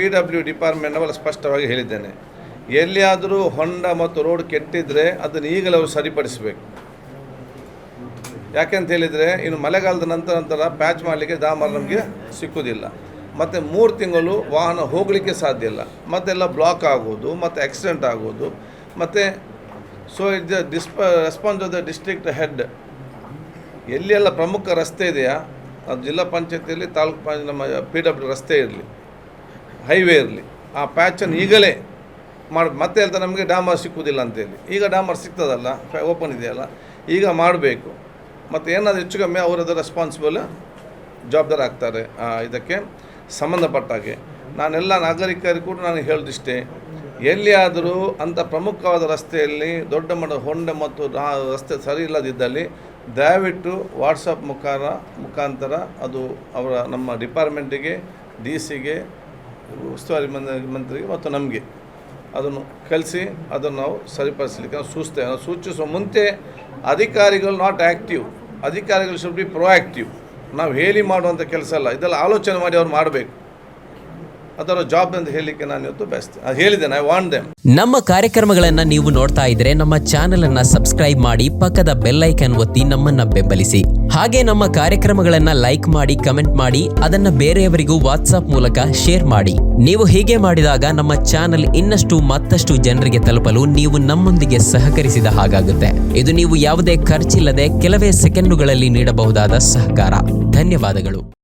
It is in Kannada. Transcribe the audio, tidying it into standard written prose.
PW ಡಿಪಾರ್ಟ್ಮೆಂಟ್ ಸ್ಪಷ್ಟವಾಗಿ ಹೇಳಿದ್ದೇನೆ. ಎಲ್ಲಿಯಾದರೂ ಹೊಂಡ ಮತ್ತು ರೋಡ್ ಕೆಟ್ಟಿದ್ರೆ ಅದನ್ನು ಈಗಲೇ ಅವರು ಸರಿಪಡಿಸಬೇಕು. ಯಾಕೆಂತ ಹೇಳಿದರೆ ಇನ್ನು ಮಳೆಗಾಲದ ನಂತರ ಪ್ಯಾಚ್ ಮಾಡಲಿಕ್ಕೆ ಡಾಮರ್ ನಮಗೆ ಸಿಕ್ಕುವುದಿಲ್ಲ. ಮತ್ತು 3 ತಿಂಗಳು ವಾಹನ ಹೋಗಲಿಕ್ಕೆ ಸಾಧ್ಯ ಇಲ್ಲ. ಮತ್ತೆಲ್ಲ ಬ್ಲಾಕ್ ಆಗೋದು ಮತ್ತು ಆಕ್ಸಿಡೆಂಟ್ ಆಗೋದು. ಮತ್ತು so response of the district head ಎಲ್ಲಿಯೆಲ್ಲ ಪ್ರಮುಖ ರಸ್ತೆ ಇದೆಯಾ ಅದು ಜಿಲ್ಲಾ ಪಂಚಾಯತಿಯಲ್ಲಿ ತಾಲೂಕು ನಮ್ಮ PW ರಸ್ತೆ ಇರಲಿ, ಹೈವೇ ಇರಲಿ, ಆ ಪ್ಯಾಚನ್ನು ಈಗಲೇ ಮತ್ತೆ ಹೇಳ್ತಾ ನಮಗೆ ಡಾಮರ್ ಸಿಕ್ಕುವುದಿಲ್ಲ ಅಂತೇಳಿ. ಈಗ ಡಾಮರ್ ಸಿಗ್ತದಲ್ಲ, ಓಪನ್ ಇದೆಯಲ್ಲ, ಈಗ ಮಾಡಬೇಕು. ಮತ್ತು ಏನಾದರೂ ಹೆಚ್ಚು ಕಮ್ಮಿ ಅವರದ್ದು ರೆಸ್ಪಾನ್ಸಿಬಲ್ ಜವಾಬ್ದಾರಿ ಆಗ್ತಾರೆ. ಇದಕ್ಕೆ ಸಂಬಂಧಪಟ್ಟಾಗೆ ನಾನೆಲ್ಲ ನಾಗರಿಕರಿಗೂ ಕೂಡ ನಾನು ಹೇಳೋದಿಷ್ಟೇ, ಎಲ್ಲಿಯಾದರೂ ಅಂಥ ಪ್ರಮುಖವಾದ ರಸ್ತೆಯಲ್ಲಿ ದೊಡ್ಡ ಮಟ್ಟದ ಹೊಂಡ ಮತ್ತು ರಸ್ತೆ ಸರಿ ಇಲ್ಲದಿದ್ದಲ್ಲಿ ದಯವಿಟ್ಟು ವಾಟ್ಸಪ್ ಮುಖಾಂತರ ಅದು ಅವರ ನಮ್ಮ ಡಿಪಾರ್ಟ್ಮೆಂಟಿಗೆ, DC ಗೆ, ಉಸ್ತುವಾರಿ ಮಂತ್ರಿಗೆ ಮತ್ತು ನಮಗೆ ಅದನ್ನು ಕಳಿಸಿ ಅದನ್ನು ನಾವು ಸರಿಪಡಿಸಲಿಕ್ಕೆ ನಾವು ಸೂಚಿಸುವ ಮುಂಚೆ ಅಧಿಕಾರಿಗಳು ನಾಟ್ ಆ್ಯಕ್ಟಿವ್, ಅಧಿಕಾರಿಗಳು ಶುಡ್ ಬಿ ಪ್ರೊಆ್ಯಕ್ಟಿವ್. ನಾವು ಹೇಳಿ ಮಾಡುವಂಥ ಕೆಲಸ ಅಲ್ಲ, ಇದೆಲ್ಲ ಆಲೋಚನೆ ಮಾಡಿ ಅವ್ರು ಮಾಡಬೇಕು. ಅದರ ಜಾಬ್ ಅಂತ ಹೇಳಲಿಕ್ಕೆ ನಾನು ಇವತ್ತು ಬೆಸ್ಟ್ ಹೇಳಿದ್ದೇನೆ. I want them. ನಮ್ಮ ಕಾರ್ಯಕ್ರಮಗಳನ್ನು ನೀವು ನೋಡ್ತಾ ಇದ್ರೆ ನಮ್ಮ ಚಾನೆಲ್ ಅನ್ನ ಸಬ್ಸ್ಕ್ರೈಬ್ ಮಾಡಿ, ಪಕ್ಕದ ಬೆಲ್ ಐಕನ್ ಒತ್ತಿ ನಮ್ಮನ್ನ ಬೆಂಬಲಿಸಿ. ಹಾಗೆ ನಮ್ಮ ಕಾರ್ಯಕ್ರಮಗಳನ್ನ ಲೈಕ್ ಮಾಡಿ, ಕಮೆಂಟ್ ಮಾಡಿ, ಅದನ್ನ ಬೇರೆಯವರಿಗೂ ವಾಟ್ಸ್ಆಪ್ ಮೂಲಕ ಶೇರ್ ಮಾಡಿ. ನೀವು ಹೀಗೆ ಮಾಡಿದಾಗ ನಮ್ಮ ಚಾನೆಲ್ ಮತ್ತಷ್ಟು ಜನರಿಗೆ ತಲುಪಲು ನೀವು ನಮ್ಮೊಂದಿಗೆ ಸಹಕರಿಸಿದ ಹಾಗಾಗುತ್ತೆ. ಇದು ನೀವು ಯಾವುದೇ ಖರ್ಚಿಲ್ಲದೆ ಕೆಲವೇ ಸೆಕೆಂಡುಗಳಲ್ಲಿ ನೀಡಬಹುದಾದ ಸಹಕಾರ. ಧನ್ಯವಾದಗಳು.